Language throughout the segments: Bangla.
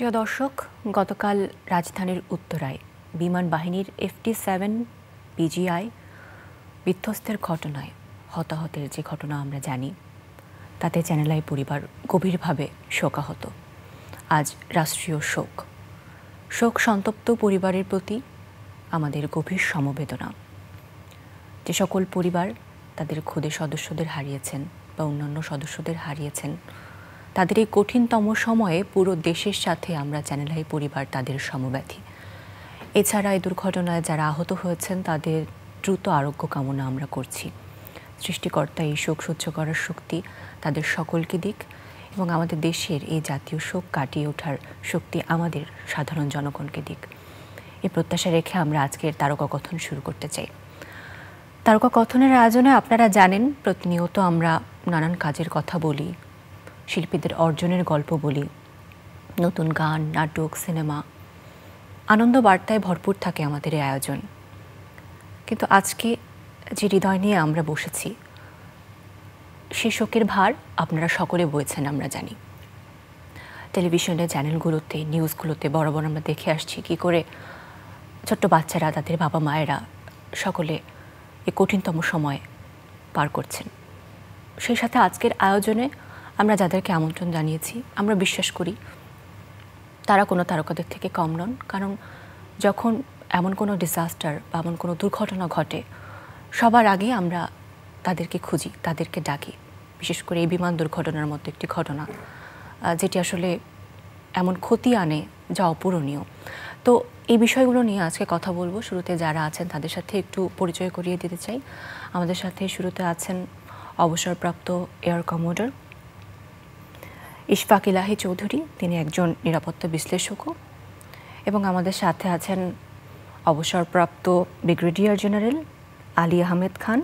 প্রিয় দর্শক, গতকাল রাজধানীর উত্তরায় বিমান বাহিনীর FT-7 BGI বিধ্বস্তের ঘটনায় হতাহতের যে ঘটনা আমরা জানি, তাতে চ্যানেল আই পরিবার গভীরভাবে শোকাহত। আজ রাষ্ট্রীয় শোক সন্তপ্ত পরিবারের প্রতি আমাদের গভীর সমবেদনা। যে সকল পরিবার তাদের ক্ষুদে সদস্যদের হারিয়েছেন বা অন্যান্য সদস্যদের হারিয়েছেন, তাদের এই কঠিনতম সময়ে পুরো দেশের সাথে আমরা চ্যানেল আই পরিবার তাদের সমব্যথী। এছাড়া এই দুর্ঘটনায় যারা আহত হয়েছেন তাদের দ্রুত আরোগ্য কামনা আমরা করছি। সৃষ্টিকর্তা এই শোক সহ্য করার শক্তি তাদের সকলকে দিক এবং আমাদের দেশের এই জাতীয় শোক কাটিয়ে ওঠার শক্তি আমাদের সাধারণ জনগণকে দিক। এই প্রত্যাশা রেখে আমরা আজকের তারকা কথন শুরু করতে চাই। তারকা কথনের আয়োজনে আপনারা জানেন, প্রতিনিয়ত আমরা নানান কাজের কথা বলি, শিল্পীদের অর্জনের গল্প বলি, নতুন গান, নাটক, সিনেমা, আনন্দ বার্তায় ভরপুর থাকে আমাদের এই আয়োজন। কিন্তু আজকে যে হৃদয় নিয়ে আমরা বসেছি, সে শোকের ভার আপনারা সকলে বইছেন আমরা জানি। টেলিভিশনের চ্যানেলগুলোতে, নিউজগুলোতে বরাবর আমরা দেখে আসছি কী করে ছোট্ট বাচ্চারা, তাদের বাবা মায়েরা সকলে এই কঠিনতম সময় পার করছেন। সেই সাথে আজকের আয়োজনে আমরা যাদেরকে আমন্ত্রণ জানিয়েছি, আমরা বিশ্বাস করি তারা কোনো তারকাদের থেকে কম নন। কারণ যখন এমন কোনো ডিজাস্টার বা এমন কোনো দুর্ঘটনা ঘটে, সবার আগে আমরা তাদেরকে খুঁজি, তাদেরকে ডাকি। বিশেষ করে এই বিমান দুর্ঘটনার মতো একটি ঘটনা, যেটি আসলে এমন ক্ষতি আনে যা অপূরণীয়। তো এই বিষয়গুলো নিয়ে আজকে কথা বলবো। শুরুতে যারা আছেন তাদের সাথে একটু পরিচয় করিয়ে দিতে চাই। আমাদের সাথে শুরুতে আছেন অবসরপ্রাপ্ত এয়ার কমোডর ইশফাক ইলাহি চৌধুরী, তিনি একজন নিরাপত্তা বিশ্লেষকও। এবং আমাদের সাথে আছেন অবসরপ্রাপ্ত ব্রিগেডিয়ার জেনারেল আলী আহমেদ খান,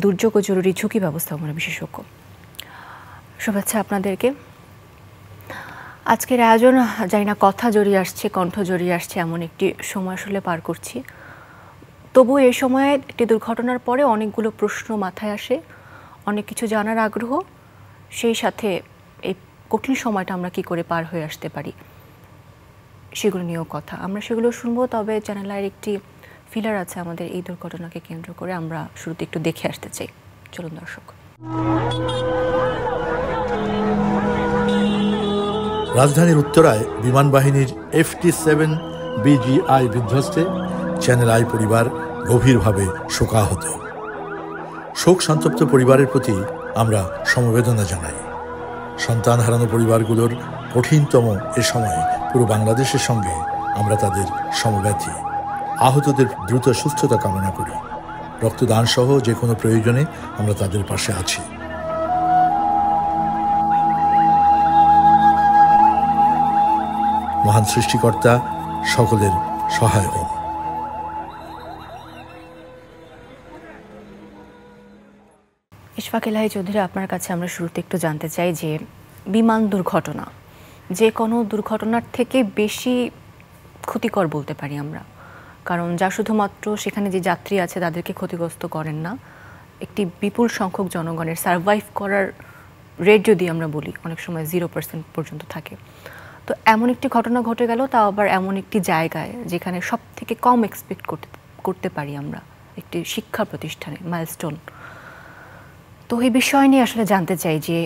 দুর্যোগ ও জরুরি ঝুঁকি ব্যবস্থাপনা বিশেষজ্ঞ। শুভেচ্ছা আপনাদেরকে। আজকের আয়োজন, জানি না কথা জড়িয়ে আসছে, কণ্ঠ জড়িয়ে আসছে, এমন একটি সময় আসলে পার করছি। তবু এই সময়ে একটি দুর্ঘটনার পরে অনেকগুলো প্রশ্ন মাথায় আসে, অনেক কিছু জানার আগ্রহ, সেই সাথে এই কঠিন সময়টা আমরা কি করে পার হয়ে আসতে পারি সেগুলো নিয়েও কথা। আমরা সেগুলো শুনবো। তবে চ্যানেল আইয়ের একটি ফিলার আছে আমাদের এই দুর্ঘটনাকে কেন্দ্র করে, আমরা শুরুতে একটু দেখে আসতে চাই। চলুন দর্শক। রাজধানীর উত্তরায় বিমান বাহিনীর FT-7 BGI বিধ্বস্তে চ্যানেল আই পরিবার গভীরভাবে শোকাহত। শোক সন্তপ্ত পরিবারের প্রতি আমরা সমবেদনা জানাই। সন্তান হারানো পরিবারগুলোর কঠিনতম এ সময়ে পুরো বাংলাদেশের সঙ্গে আমরা তাদের সমব্যথী। আহতদের দ্রুত সুস্থতা কামনা করি। রক্তদান সহ যে কোনো প্রয়োজনে আমরা তাদের পাশে আছি। মহান সৃষ্টিকর্তা সকলের সহায় হোন। ইশফাক ইলাহি চৌধুরী, আপনার কাছে আমরা শুরুতে একটু জানতে চাই যে বিমান দুর্ঘটনা যে কোনো দুর্ঘটনার থেকে বেশি ক্ষতিকর বলতে পারি আমরা, কারণ যা শুধুমাত্র সেখানে যে যাত্রী আছে তাদেরকে ক্ষতিগ্রস্ত করেন না, একটি বিপুল সংখ্যক জনগণের সার্ভাইভ করার রেট যদি আমরা বলি অনেক সময় 0% পর্যন্ত থাকে। তো এমন একটি ঘটনা ঘটে গেল, তাও আবার এমন একটি জায়গায় যেখানে সব থেকে কম এক্সপেক্ট করতে পারি আমরা, একটি শিক্ষা প্রতিষ্ঠানে মাইলস্টোন। তো এই বিষয় নিয়ে আসলে জানতে চাই যে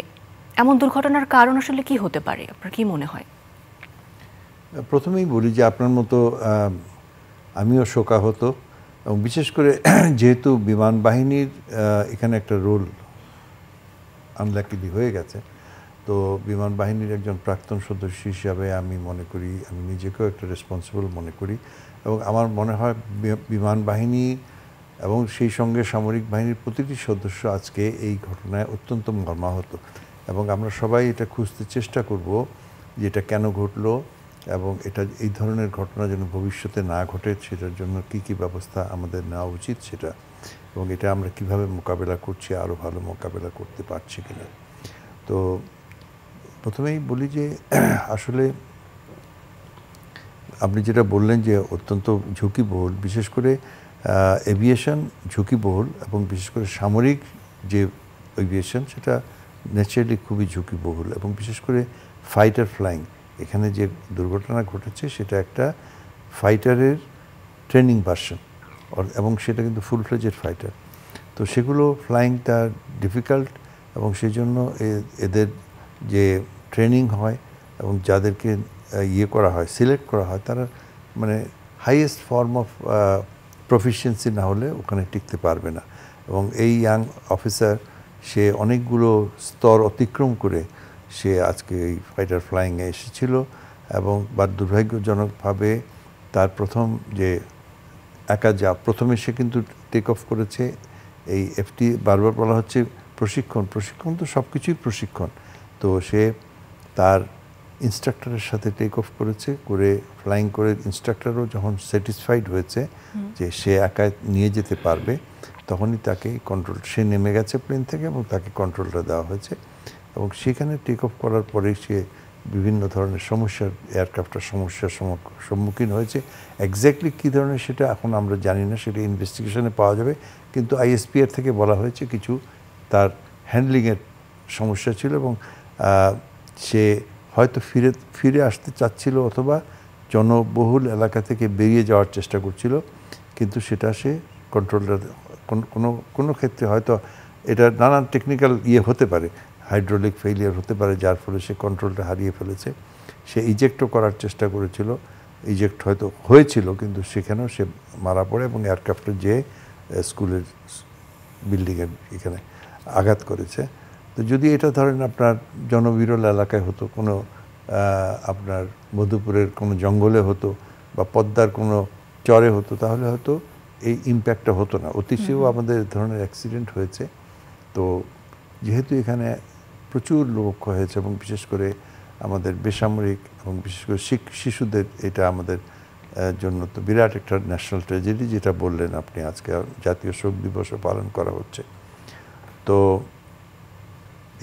এমন দুর্ঘটনার কারণ আসলে কি হতে পারে, আপনার কি মনে হয়? প্রথমেই বলি যে আপনার মতো আমিও শোকাহত, এবং বিশেষ করে যেহেতু বিমান বাহিনীর এখানে একটা রোল আনলাকিলি হয়ে গেছে, তো বিমান বাহিনীর একজন প্রাক্তন সদস্য হিসাবে আমি মনে করি, আমি নিজেকেও একটা রেসপন্সিবল মনে করি, এবং আমার মনে হয় বিমান বাহিনী এবং সেই সঙ্গে সামরিক বাহিনীর প্রতিটি সদস্য আজকে এই ঘটনায় অত্যন্ত মর্মাহত, এবং আমরা সবাই এটা খুঁজতে চেষ্টা করব যে এটা কেন ঘটলো এবং এটা এই ধরনের ঘটনা যেন ভবিষ্যতে না ঘটে সেটার জন্য কি কি ব্যবস্থা আমাদের নেওয়া উচিত সেটা, এবং এটা আমরা কিভাবে মোকাবেলা করছি, আরও ভালো মোকাবেলা করতে পারছি কিনা। তো প্রথমেই বলি যে আসলে আপনি যেটা বললেন যে অত্যন্ত ঝুঁকিবহুল, বিশেষ করে এভিয়েশন ঝুঁকিবহুল, এবং বিশেষ করে সামরিক যে এভিয়েশন সেটা ন্যাচারালি খুবই ঝুঁকিবহুল, এবং বিশেষ করে ফাইটার ফ্লাইং, এখানে যে দুর্ঘটনা ঘটেছে সেটা একটা ফাইটারের ট্রেনিং ভার্সন, এবং সেটা কিন্তু ফুল ফ্লেজেড ফাইটার। তো সেগুলো ফ্লাইংটা ডিফিকাল্ট, এবং সেই জন্য এদের যে ট্রেনিং হয় এবং যাদেরকে ইয়ে করা হয়, সিলেক্ট করা হয়, তারা মানে হাইয়েস্ট ফর্ম অফ প্রফিসিয়েন্সি না হলে ওখানে টিকতে পারবে না। এবং এই ইয়াং অফিসার সে অনেকগুলো স্তর অতিক্রম করে সে আজকে এই ফাইটার ফ্লাইংয়ে এসেছিল, এবং বা দুর্ভাগ্যজনকভাবে তার প্রথম যে একা যা প্রথমে সে কিন্তু টেক অফ করেছে এই এফটি, বারবার বলা হচ্ছে প্রশিক্ষণ, প্রশিক্ষণ তো সব কিছুই প্রশিক্ষণ। তো সে তার ইনস্ট্রাক্টরের সাথে টেক অফ করেছে, করে ফ্লাইং করে ইনস্ট্রাক্টরও যখন স্যাটিসফাইড হয়েছে যে সে একা নিয়ে যেতে পারবে, তখনই তাকে কন্ট্রোল, সে নেমে গেছে প্লেন থেকে এবং তাকে কন্ট্রোলটা দেওয়া হয়েছে। এবং সেখানে টেক অফ করার পরেই সে বিভিন্ন ধরনের সমস্যার, এয়ারক্রাফটের সমস্যার সম্মুখীন হয়েছে। এক্স্যাক্টলি কী ধরনের সেটা এখন আমরা জানি না, সেটা ইনভেস্টিগেশনে পাওয়া যাবে। কিন্তু আইএসপিআর থেকে বলা হয়েছে কিছু তার হ্যান্ডলিংয়ের সমস্যা ছিল, এবং সে হয়তো ফিরে আসতে চাচ্ছিল অথবা জনবহুল এলাকা থেকে বেরিয়ে যাওয়ার চেষ্টা করছিল, কিন্তু সেটা সে কন্ট্রোলটা কোনো ক্ষেত্রে হয়তো এটা নানান টেকনিক্যাল হতে পারে, হাইড্রোলিক ফেইলিয়ার হতে পারে, যার ফলে সে কন্ট্রোলটা হারিয়ে ফেলেছে। সে ইজেক্টও করার চেষ্টা করেছিল, ইজেক্ট হয়তো হয়েছিল, কিন্তু সেখানেও সে মারা পড়ে এবং এয়ারক্রাফটের যে স্কুলের বিল্ডিংয়ের এখানে আঘাত করেছে। তো যদি এটা ধরেন আপনার জনবিরল এলাকায় হতো, কোনো আপনার মধুপুরের কোনো জঙ্গলে হতো বা পদ্মার কোনো চরে হতো, তাহলে হয়তো এই ইম্প্যাক্টটা হতো না। অতিশেও আমাদের ধরনের অ্যাক্সিডেন্ট হয়েছে। তো যেহেতু এখানে প্রচুর লোক হয়েছে, এবং বিশেষ করে আমাদের বেসামরিক এবং বিশেষ করে শিশুদের, এটা আমাদের জন্য তো বিরাট একটা ন্যাশনাল ট্র্যাজেডি, যেটা বললেন আপনি। আজকে জাতীয় শোক দিবসও পালন করা হচ্ছে। তো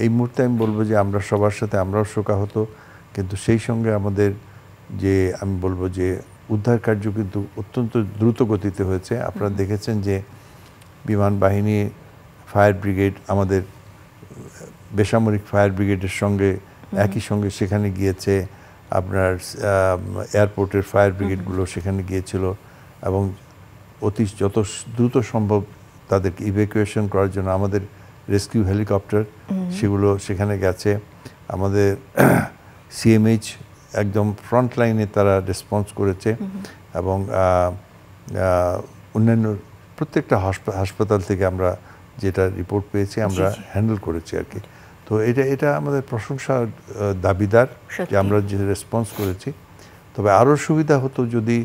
এই মুহূর্তে আমি বলবো যে আমরা সবার সাথে আমরাও শোকাহত, কিন্তু সেই সঙ্গে আমাদের যে আমি বলবো যে উদ্ধার কার্য কিন্তু অত্যন্ত দ্রুত গতিতে হয়েছে। আপনারা দেখেছেন যে বিমান বাহিনী, ফায়ার ব্রিগেড, আমাদের বেসামরিক ফায়ার ব্রিগেডের সঙ্গে একই সঙ্গে সেখানে গিয়েছে, আপনার এয়ারপোর্টের ফায়ার ব্রিগেডগুলো সেখানে গিয়েছিল, এবং যত দ্রুত সম্ভব তাদেরকে ইভ্যাকুয়েশন করার জন্য আমাদের রেস্কিউ হেলিকপ্টার সেগুলো সেখানে গেছে। আমাদের সিএমএইচ একদম ফ্রন্ট লাইনে তারা রেসপন্স করেছে, এবং অন্যান্য প্রত্যেকটা হাসপাতাল থেকে আমরা যেটা রিপোর্ট পেয়েছি আমরা হ্যান্ডেল করেছি আর কি। তো এটা আমাদের প্রশংসার দাবিদার যে আমরা যে রেসপন্স করেছি। তবে আরও সুবিধা হতো যদি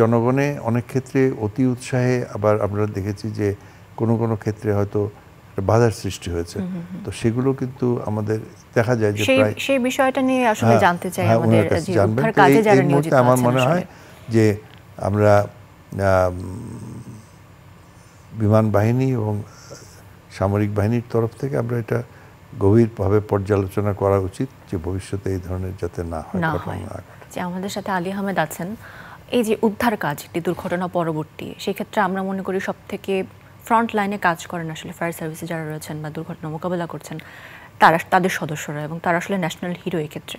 জনগণে অনেক ক্ষেত্রে অতি উৎসাহে, আবার আমরা দেখেছি যে কোনো ক্ষেত্রে হয়তো বাধার সৃষ্টি হয়েছে। তো সেগুলো কিন্তু আমাদের দেখা যায় যে প্রায় সেই বিষয়টা নিয়ে আসলে জানতে চাই আমাদের যে উদ্ধার কাজে যারা নিয়োজিত আছেন। আমার মনে হয় যে আমরা বিমান বাহিনী এবং সামরিক বাহিনীর তরফ থেকে আমরা এটা গভীরভাবে পর্যালোচনা করা উচিত, যে ভবিষ্যতে এই ধরনের যাতে না হয়। যে আমাদের সাথে আলী আহমেদ আছেন, এই যে উদ্ধার কাজ একটি দুর্ঘটনা পরবর্তী, সেক্ষেত্রে আমরা মনে করি সব থেকে ফ্রন্ট লাইনে কাজ করেন আসলে ফায়ার সার্ভিসে যারা রয়েছেন বা দুর্ঘটনা মোকাবেলা করছেন তাদের সদস্যরা, এবং তারা আসলে ন্যাশনাল হিরো এক্ষেত্রে।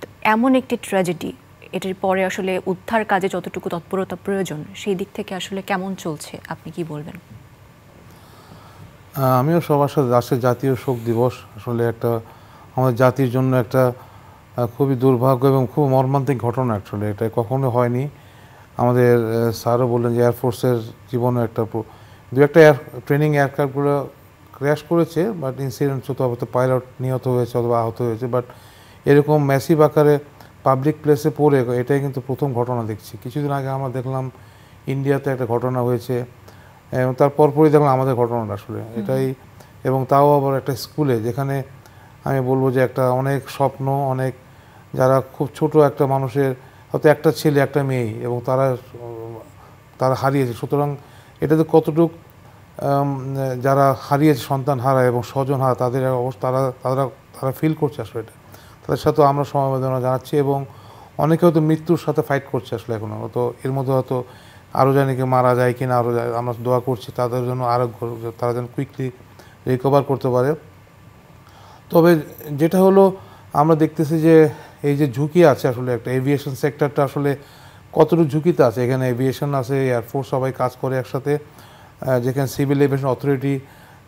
তো এমন একটি ট্র্যাজেডি, এটির পরে আসলে উদ্ধার কাজে যতটুকু তৎপরতা প্রয়োজন, সেই দিক থেকে আসলে কেমন চলছে আপনি কি বলবেন? আমিও সবার সাথে, আজকে জাতীয় শোক দিবস আসলে একটা আমাদের জাতির জন্য একটা খুবই দুর্ভাগ্য এবং খুব মর্মান্তিক ঘটনা। আসলে এটা কখনো হয়নি। আমাদের স্যারও বললেন যে এয়ারফোর্সের জীবনে দু একটা ট্রেনিং এয়ারক্রাফটগুলো ক্র্যাশ করেছে, বাট ইনসিডেন্ট হয়তো পাইলট নিহত হয়েছে অথবা আহত হয়েছে, বাট এরকম ম্যাসিভ আকারে পাবলিক প্লেসে পড়ে এটাই কিন্তু প্রথম ঘটনা দেখছি। কিছুদিন আগে আমরা দেখলাম ইন্ডিয়াতে একটা ঘটনা হয়েছে, এবং তার পরপরই দেখলাম আমাদের ঘটনাটা আসলে এটাই, এবং তাও আবার একটা স্কুলে, যেখানে আমি বলবো যে একটা অনেক স্বপ্ন, অনেক যারা খুব ছোট একটা মানুষের হয়তো একটা ছেলে একটা মেয়ে, এবং তারা হারিয়েছে। সুতরাং এটাতে কতটুক যারা হারিয়েছে, সন্তান হারায় এবং স্বজন হারায়, তাদের অবস্থা তারা ফিল করছে আসলে এটা। তাদের সাথেও আমরা সমবেদনা জানাচ্ছি, এবং অনেকে হয়তো মৃত্যুর সাথে ফাইট করছে আসলে এখনও। তো এর মধ্যে হয়তো আরও জানি কি মারা যায় কিনা, আমরা দোয়া করছি তাদের জন্য, তারা যেন কুইকলি রিকভার করতে পারে। তবে যেটা হলো আমরা দেখতেছি যে এই যে ঝুঁকি আছে আসলে একটা এভিয়েশন সেক্টরটা আসলে কতটুকু ঝুঁকিতে আছে। এখানে এভিয়েশন আছে, এয়ারফোর্স সবাই কাজ করে একসাথে, যেখানে সিভিল এভিয়েশন অথরিটি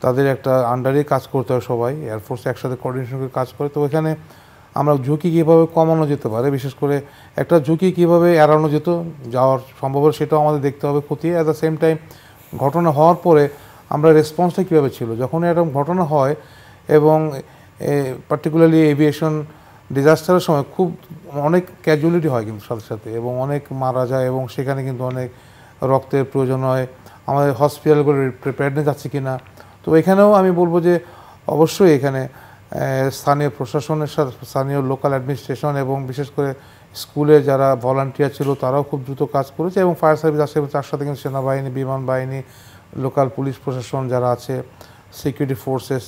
তাদের একটা আন্ডারে কাজ করতে হয়, সবাই এয়ারফোর্স একসাথে কোঅর্ডিনেশন করে কাজ করে। তো এখানে আমরা ঝুঁকি কীভাবে কমানো যেতে পারে, বিশেষ করে একটা ঝুঁকি কীভাবে এড়ানো যেত যাওয়ার সম্ভব সেটাও আমাদের দেখতে হবে খতিয়ে। অ্যাট দ্য সেম টাইম ঘটনা হওয়ার পরে আমরা রেসপন্সটা কীভাবে ছিল যখন এরকম ঘটনা হয়, এবং পার্টিকুলারলি এভিয়েশন ডিজাস্টারের সময় খুব অনেক ক্যাজুয়ালিটি হয় কিন্তু সাথে সাথে, এবং অনেক মারা যায়, এবং সেখানে কিন্তু অনেক রক্তের প্রয়োজন হয়। আমাদের হসপিটালগুলো প্রিপেয়ারনেস আছে কি না। তো এখানেও আমি বলবো যে অবশ্যই এখানে স্থানীয় প্রশাসনের সাথে স্থানীয় লোকাল অ্যাডমিনিস্ট্রেশন এবং বিশেষ করে স্কুলে যারা ভলান্টিয়ার ছিল তারাও খুব দ্রুত কাজ করেছে, এবং ফায়ার সার্ভিস আসে, তার সাথে কিন্তু সেনাবাহিনী, বিমান বাহিনী, লোকাল পুলিশ প্রশাসন যারা আছে, সিকিউরিটি ফোর্সেস,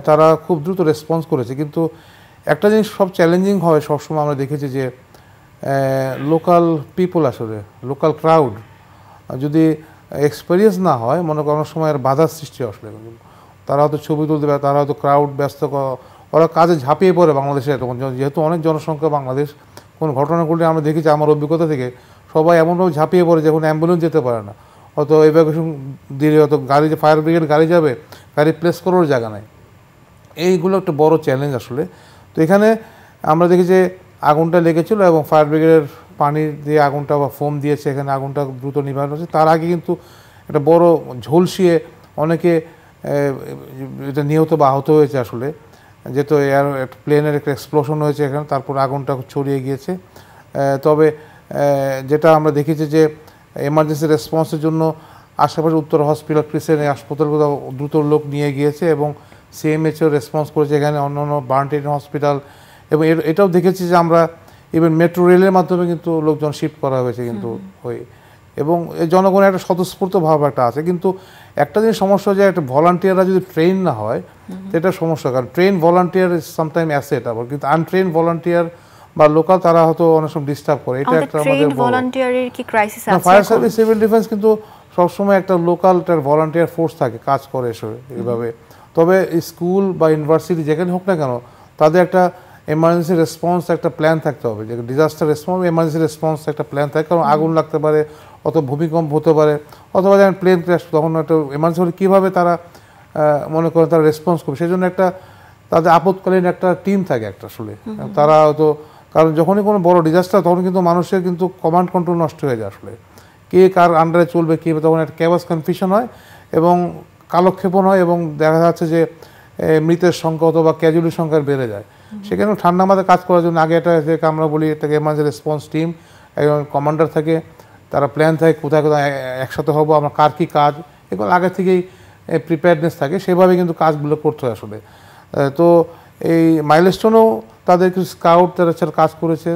তারা খুব দ্রুত রেসপন্স করেছে। কিন্তু একটা জিনিস সব চ্যালেঞ্জিং হয় সবসময় আমরা দেখেছি যে লোকাল পিপল আসলে লোকাল ক্রাউড যদি এক্সপেরিয়েন্স না হয়, মনে করার অনেক সময় আর বাধার সৃষ্টি আসলে। তারা হয়তো ছবি তুলতে পারে, তারা হয়তো ক্রাউড ব্যস্ত, ওরা কাজে ঝাঁপিয়ে পড়ে বাংলাদেশে এরকম, যেহেতু অনেক জনসংখ্যা বাংলাদেশ, কোনো ঘটনা ঘটলে আমরা দেখেছি আমার অভিজ্ঞতা থেকে সবাই এমনভাবে ঝাঁপিয়ে পড়ে যখন অ্যাম্বুলেন্স যেতে পারে না, হয়তো এভাকুয়েশন দিলে হয়তো গাড়ি, ফায়ার ব্রিগেড গাড়ি যাবে, গাড়ি প্লেস করার জায়গা নাই। এইগুলো একটা বড় চ্যালেঞ্জ আসলে। তো এখানে আমরা দেখি যে আগুনটা লেগেছিল এবং ফায়ার ব্রিগেডের পানি দিয়ে আগুনটা বা ফোম দিয়েছে, এখানে আগুনটা দ্রুত নিভানো হচ্ছে। তার আগে কিন্তু একটা বড় ঝলসিয়ে অনেকে এটা নিহত বা আহত হয়েছে আসলে, যেহেতু একটা প্লেনের একটা এক্সপ্লোশন হয়েছে এখানে, তারপর আগুনটা ছড়িয়ে গিয়েছে। তবে যেটা আমরা দেখেছি যে এমার্জেন্সি রেসপন্সের জন্য আশেপাশে উত্তর হসপিটাল, ক্রিসেন্ট হাসপাতালগুলো দ্রুত লোক নিয়ে গিয়েছে, এবং সিএমএইচও রেসপন্স করেছে এখানে, অন্যান্য বার্নটেন হসপিটাল, এবং এটাও দেখেছি যে আমরা ইভেন মেট্রো রেলের মাধ্যমে কিন্তু লোকজন শিফট করা হয়েছে কিন্তু ওই, এবং জনগণের একটা স্বতঃস্ফূর্ত ভাব একটা আছে। কিন্তু একটা জিনিস সমস্যা যে একটা ভলান্টিয়াররা যদি ট্রেন না হয় এটা সমস্যা, কারণ train volunteer is sometime asset, আবার কিন্তু আনট্রেন ভলান্টিয়ার বা লোকাল তারা হয়তো অনেক সময় ডিস্টার্ব করে। এটা একটা আমাদের ভলান্টিয়ারের কি ক্রাইসিস আছে? ফায়ার সার্ভিস, সিভিল ডিফেন্স কিন্তু সবসময় একটা লোকাল ভলান্টিয়ার ফোর্স থাকে, কাজ করে এইভাবে। তবে স্কুল বা ইউনিভার্সিটি যেখানে হোক না কেন, তাদের একটা এমার্জেন্সি রেসপন্স একটা প্ল্যান থাকতে হবে, যে ডিজাস্টার রেসপন্স, এমার্জেন্সি রেসপন্স একটা প্ল্যান থাকে, কারণ আগুন লাগতে পারে, অথবা ভূমিকম্প হতে পারে, অথবা যেমন প্লেন ক্র্যাশ, তখন একটা এমার্জেন্সি হলে কীভাবে তারা মনে করেন তারা রেসপন্স করবে, সেই জন্য একটা তাদের আপৎকালীন একটা টিম থাকে একটা আসলে। তারা হয়তো, কারণ যখনই কোনো বড় ডিজাস্টার তখন কিন্তু মানুষের কিন্তু কমান্ড কন্ট্রোল নষ্ট হয়ে যায় আসলে, কে কার আন্ডারে চলবে, কে, তখন একটা ক্যাওয়াস কনফিউশন হয় এবং কালক্ষেপণ হয়, এবং দেখা যাচ্ছে যে মৃতের সংখ্যা অথবা ক্যাজুয়ালিটির সংখ্যা বেড়ে যায়। সেখানে ঠান্ডা মাথায় কাজ করার জন্য আগে এটা আমরা বলি এটাকে এমার্জেন্সি রেসপন্স টিম, একজন কমান্ডার থাকে, তারা প্ল্যান থাকে কোথায় কোথায় একসাথে হবো, আমরা কার কী কাজ, এগুলো আগে থেকেই প্রিপেয়ারনেস থাকে, সেভাবে কিন্তু কাজগুলো করতে হয় আসলে। তো এই মাইলস্টোনেও তাদের কিছু স্কাউট তারা কাজ করেছে,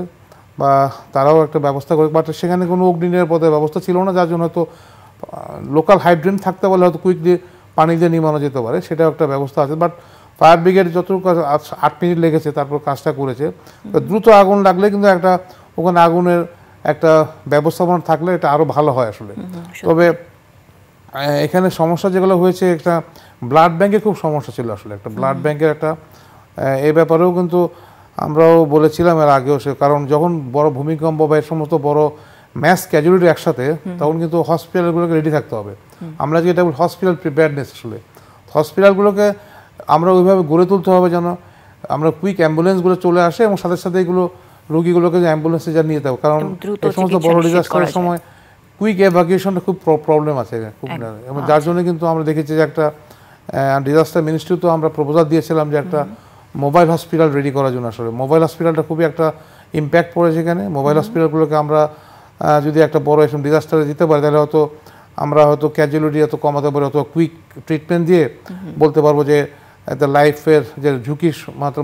বা তারাও একটা ব্যবস্থা করে, বাট সেখানে কোনো অগ্নি নিরাপত্তার ব্যবস্থা ছিল না, যার জন্য হয়তো লোকাল হাইড্রেন্ট থাকতে পারলে হয়তো কুইকলি পানি দিয়ে নিমানো যেতে পারে, সেটাও একটা ব্যবস্থা আছে। বাট ফায়ার ব্রিগেড যতটুকু 8 মিনিট লেগেছে তারপর কাজটা করেছে। দ্রুত আগুন লাগলে কিন্তু একটা ওখানে আগুনের একটা ব্যবস্থাপনা থাকলে এটা আরও ভালো হয় আসলে। তবে এখানে সমস্যা যেগুলো হয়েছে, একটা ব্লাড ব্যাংকের খুব সমস্যা ছিল আসলে, একটা ব্লাড ব্যাংকের একটা এই ব্যাপারেও কিন্তু আমরাও বলেছিলাম এর আগেও, কারণ যখন বড় ভূমিকম্প বা এর সমস্ত বড় ম্যাস ক্যাজুয়ালিটি একসাথে, তখন কিন্তু হসপিটালগুলোকে রেডি থাকতে হবে। আমরা যেটা বলি হসপিটাল প্রিপেয়ারনেস, আসলে হসপিটালগুলোকে আমরা ওইভাবে গড়ে তুলতে হবে যেন আমরা কুইক অ্যাম্বুলেন্সগুলো চলে আসে, এবং সাথে সাথে এগুলো রোগীগুলোকে যে অ্যাম্বুলেন্সে যা নিয়ে যেতে হবে, কারণ এই সমস্ত বড় ডিজাস্টারের সময় কুইক এভাকুয়েশনটা খুব প্রবলেম আছে খুব, এবং যার জন্য কিন্তু আমরা দেখেছি যে একটা ডিজাস্টার মিনিস্ট্রিতেও আমরা প্রপোজাল দিয়েছিলাম যে একটা মোবাইল হসপিটাল রেডি করার জন্য। আসলে মোবাইল হসপিটালটা খুবই একটা ইম্প্যাক্ট পড়েছে এখানে। মোবাইল হসপিটালগুলোকে আমরা যদি একটা বড় এরকম ডিজাস্টারে দিতে পারি, তাহলে হয়তো আমরা হয়তো ক্যাজুয়ালিটি এত কমাতে পারি, অথবা কুইক ট্রিটমেন্ট দিয়ে বলতে পারবো যে একটা লাইফের যে ঝুঁকির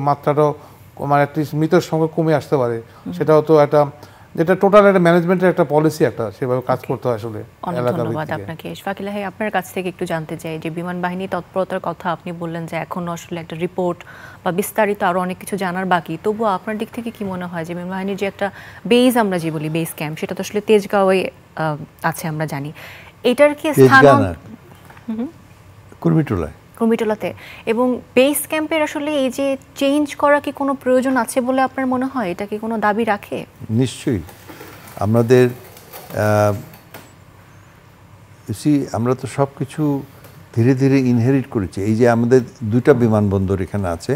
মাত্রাটাও মানে অ্যাটলিস্ট মৃতের সঙ্গে কমে আসতে পারে। সেটা হয়তো একটা যেটা টোটাল একটা ম্যানেজমেন্টের একটা পলিসি, একটা সেভাবে কাজ করতে হয় আসলে। ধন্যবাদ আপনাকে। ইশফাক ইলাহি, আপনার কাছ থেকে একটু জানতে চাই যে বিমান বাহিনী তৎপরতার কথা আপনি বললেন যে এখনো আসলে একটা রিপোর্ট বা বিস্তারিত আরও অনেক কিছু জানার বাকি, তবুও আপনার দিক থেকে কি মনে হয় যে বিমান বাহিনীর যে একটা বেস, আমরা যে বলি বেস ক্যাম্প, সেটা তো আসলে তেজগাঁওয়ে আছে আমরা জানি, এটার কি স্থান কুর্মিটোলায় কুর্মিটোলাতে। এবং বেস ক্যাম্পের আসলে এই যে চেঞ্জ করা কি কোনো প্রয়োজন আছে বলে আপনার মনে হয়? এটা কি কোনো দাবি রাখে? নিশ্চয়ই। আমাদের আমরা তো সব কিছু ধীরে ধীরে ইনহেরিট করেছি। এই যে আমাদের দুইটা বিমানবন্দর এখানে আছে,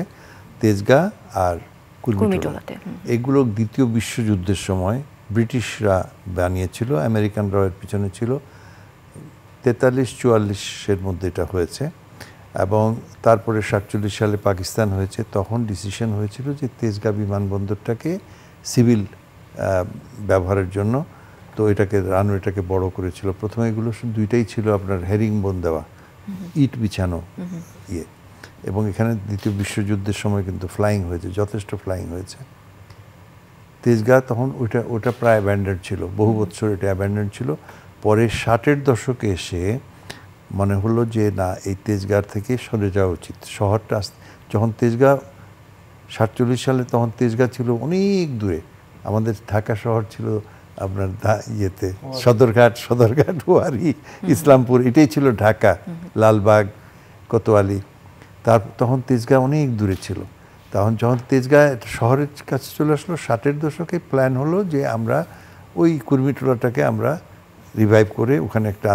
তেজগাঁ আর কুর্মিটোলাতে। এগুলো দ্বিতীয় বিশ্বযুদ্ধের সময় ব্রিটিশরা বানিয়েছিল, আমেরিকানরা এর পিছনে ছিল। 43-44-এর মধ্যে এটা হয়েছে এবং তারপরে 47 সালে পাকিস্তান হয়েছে। তখন ডিসিশন হয়েছিল যে তেজগাঁ বিমানবন্দরটাকে সিভিল ব্যবহারের জন্য, তো এটাকে রানওয়েটাকে বড় করেছিল। প্রথমে এগুলো দুইটাই ছিল আপনার হেরিং বোন দেওয়া, ইট বিছানো এবং এখানে দ্বিতীয় বিশ্বযুদ্ধের সময় কিন্তু ফ্লাইং হয়েছে, যথেষ্ট ফ্লাইং হয়েছে। তেজগাঁ তখন ওটা প্রায় অ্যাব্যান্ডেন্ড ছিল, বহু বছর এটা অ্যাব্যান্ডেন্ড ছিল। পরে 60-এর দশকে এসে মনে হলো যে না, এই তেজগাঁ থেকে সরে যাওয়া উচিত। শহরটা যখন তেজগাঁ 47 সালে, তখন তেজগাঁ ছিল অনেক দূরে। আমাদের ঢাকা শহর ছিল আপনার সদরঘাট, ওয়ারি, ইসলামপুর, এটাই ছিল ঢাকা, লালবাগ, কোতোয়ালি। তখন তেজগাঁ অনেক দূরে ছিল। তখন যখন তেজগাঁ শহরের কাছে চলে আসলো 60-এর দশকে, প্ল্যান হলো যে আমরা ওই কুর্মিটোলাটাকে আমরা রিভাইভ করে ওখানে একটা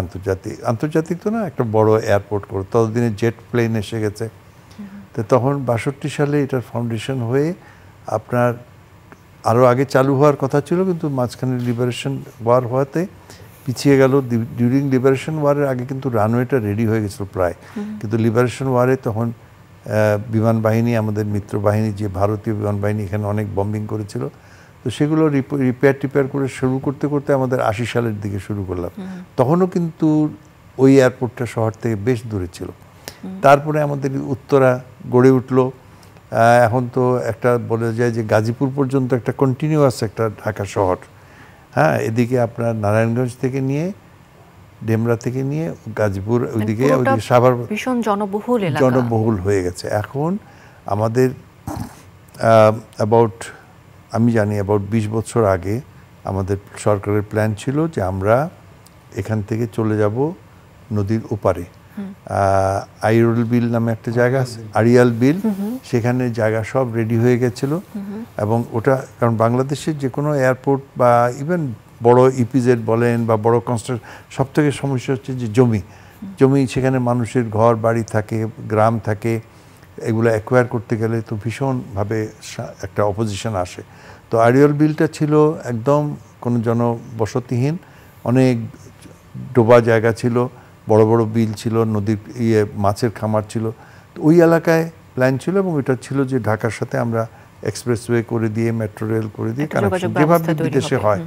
আন্তর্জাতিক তো না, একটা বড় এয়ারপোর্ট করো। ততদিনে জেট প্লেন এসে গেছে। তো তখন 62 সালে এটার ফাউন্ডেশন হয়ে আপনার আরও আগে চালু হওয়ার কথা ছিল, কিন্তু মাঝখানে লিবারেশন ওয়ার হওয়াতে পিছিয়ে গেল। ডিউরিং লিবারেশন ওয়ারের আগে কিন্তু রানওয়েটা রেডি হয়ে গেছিল প্রায়, কিন্তু লিবারেশন ওয়ারে তখন বিমান বাহিনী, আমাদের মিত্র বাহিনী, যে ভারতীয় বিমান বাহিনী এখানে অনেক বম্বিং করেছিল, তো সেগুলো রিপেয়ার করে শুরু করতে করতে আমাদের 80 সালের দিকে শুরু করলাম। তখনও কিন্তু ওই এয়ারপোর্টটা শহর থেকে বেশ দূরে ছিল। তারপরে আমাদের উত্তরা গড়ে উঠলো। এখন তো একটা বলা যায় যে গাজীপুর পর্যন্ত একটা কন্টিনিউয়াস একটা ঢাকা শহর। হ্যাঁ, এদিকে আপনার নারায়ণগঞ্জ থেকে নিয়ে, ডেমরা থেকে নিয়ে গাজীপুর, ওইদিকে সাভার, ভীষণ জনবহুল হয়ে গেছে। এখন আমাদের আমি জানি অ্যাবাউট 20 বছর আগে আমাদের সরকারের প্ল্যান ছিল যে আমরা এখান থেকে চলে যাব নদীর ওপারে। আইরল বিল নামে একটা জায়গা আছে, আড়িয়াল বিল, সেখানে জায়গা সব রেডি হয়ে গেছিল। এবং ওটা, কারণ বাংলাদেশের যে কোনো এয়ারপোর্ট বা ইভেন বড় ইপিজেড বলেন বা বড় কনস্ট্রাকশন, সব থেকে সমস্যা হচ্ছে যে জমি, সেখানে মানুষের ঘর বাড়ি থাকে, গ্রাম থাকে, এগুলো অ্যাকোয়ার করতে গেলে তো ভীষণভাবে একটা অপোজিশন আসে। তো আড়িয়াল বিলটা ছিল একদম কোনো জনবসতিহীন, অনেক ডোবা জায়গা ছিল, বড় বড় বিল ছিল, নদীর মাছের খামার ছিল। তো ওই এলাকায় প্ল্যান ছিল এবং এটা ছিল যে ঢাকার সাথে আমরা এক্সপ্রেসওয়ে করে দিয়ে, মেট্রো রেল করে দিয়ে কানেকশন, যেভাবে বিদেশে হয়।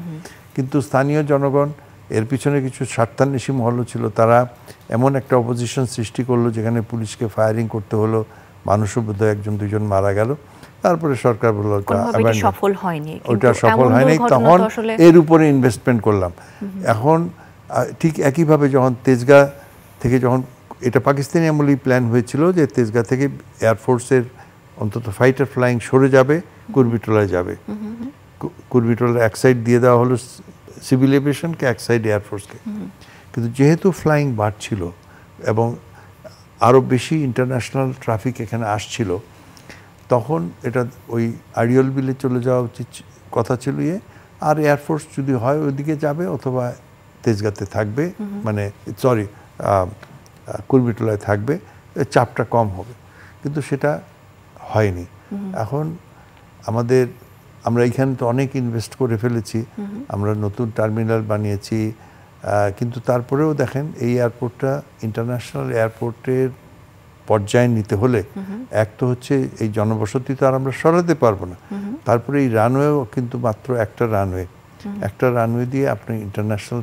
কিন্তু স্থানীয় জনগণ এর পিছনে কিছু স্বার্থান্বেষী মহল ছিল, তারা এমন একটা অপোজিশন সৃষ্টি করলো যেখানে পুলিশকে ফায়ারিং করতে হলো, মানুষও বোধহয় 1-2 জন মারা গেল। তারপরে সরকার বলল ওটা সফল হয়নি। তখন এর উপরে ইনভেস্টমেন্ট করলাম। এখন ঠিক একইভাবে যখন তেজগাঁ থেকে, যখন এটা পাকিস্তানি আমলেই প্ল্যান হয়েছিল যে তেজগাঁ থেকে এয়ারফোর্সের অন্তত ফাইটার ফ্লাইং সরে যাবে, কুর্মিটোলায় যাবে। কুর্মিটোলার এক সাইড দিয়ে দেওয়া হলো সিভিল এভিয়েশনকে, এক সাইড এয়ারফোর্সকে। কিন্তু যেহেতু ফ্লাইং বাড়ছিল এবং আরও বেশি ইন্টারন্যাশনাল ট্রাফিক এখানে আসছিল, তখন এটা ওই আড়িয়াল বিলে চলে যাওয়া উচিত কথা ছিল। আর এয়ারফোর্স যদি হয় ওইদিকে যাবে, অথবা তেজগাঁতে থাকবে, মানে কুর্মিটোলায় থাকবে, চাপটা কম হবে। কিন্তু সেটা হয়নি। এখন আমরা এখানে তো অনেক ইনভেস্ট করে ফেলেছি, আমরা নতুন টার্মিনাল বানিয়েছি, কিন্তু তারপরেও দেখেন এই এয়ারপোর্টটা ইন্টারন্যাশনাল এয়ারপোর্টের পর্যায়ে নিতে হলে এক তো হচ্ছে এই জনবসতি তো আর আমরা সরাতে পারবো না। তারপরে এই রানওয়েও কিন্তু মাত্র একটা রানওয়ে দিয়ে আপনি ইন্টারন্যাশনাল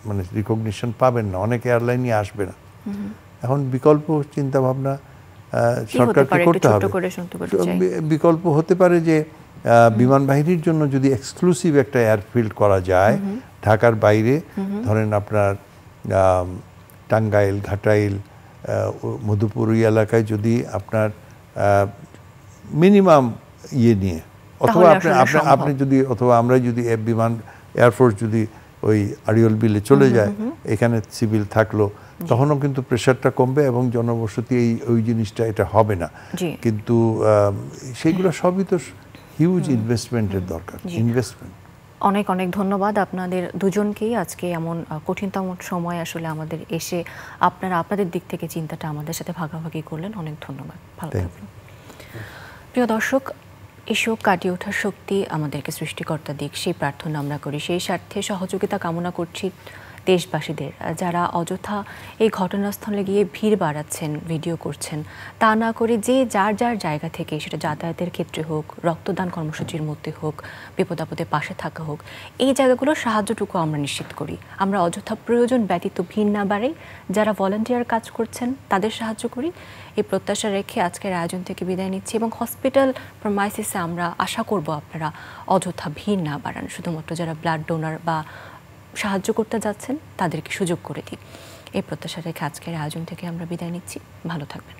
মানে রিকগনিশন পাবেন না, অনেক এয়ারলাইনই আসবে না। এখন বিকল্প চিন্তা ভাবনা সরকারকে করতে হবে। বিকল্প হতে পারে যে বিমান বাহিনীর জন্য যদি এক্সক্লুসিভ একটা এয়ারফিল্ড করা যায় ঢাকার বাইরে, ধরেন আপনার টাঙ্গাইল, ঘাটাইল, মধুপুর এলাকায় যদি আপনার মিনিমাম নিয়ে, অথবা আপনি যদি, অথবা আমরা যদি এয়ারফোর্স যদি ওই আড়িয়াল বিলে চলে যায়, এখানে সিভিল থাকলো, তখনও কিন্তু প্রেশারটা কমবে এবং জনবসতি ওই জিনিসটা এটা হবে না। কিন্তু সেইগুলো সবই তো হিউজ ইনভেস্টমেন্টের দরকার, ইনভেস্টমেন্ট। অনেক অনেক ধন্যবাদ আপনাদের দুজনকেই আজকে এমন কঠিনতম সময় আসলে আমাদের এসে আপনারা আপনাদের দিক থেকে চিন্তাটা আমাদের সাথে ভাগাভাগি করলেন। অনেক ধন্যবাদ, ভালো থাকবেন। প্রিয় দর্শক, এই শোক কাটিয়ে ওঠার শক্তি আমাদেরকে সৃষ্টিকর্তা দিক, সেই প্রার্থনা আমরা করি। সেই স্বার্থে সহযোগিতা কামনা করছি দেশবাসীদের, যারা অযথা এই ঘটনাস্থলে গিয়ে ভিড় বাড়াচ্ছেন, ভিডিও করছেন, তা না করে যে যার যার জায়গা থেকে, সেটা যাতায়াতের ক্ষেত্রে হোক, রক্তদান কর্মসূচির মধ্যে হোক, বিপদ আপদে পাশে থাকা হোক, এই জায়গাগুলোর সাহায্যটুকু আমরা নিশ্চিত করি। আমরা অযথা প্রয়োজন ব্যতীত ভিড় না বাড়াই, যারা ভলান্টিয়ার কাজ করছেন তাদের সাহায্য করি, এই প্রত্যাশা রেখে আজকের আয়োজন থেকে বিদায় নিচ্ছি। এবং হসপিটাল প্রমাইসিসে আমরা আশা করব আপনারা অযথা ভিড় না বাড়ান, শুধুমাত্র যারা ব্লাড ডোনার বা সাহায্য করতে যাচ্ছেন তাদেরকে সুযোগ করে দিই। এই প্রত্যাশা রেখে আজকের আয়োজন থেকে আমরা বিদায় নিচ্ছি। ভালো থাকবেন।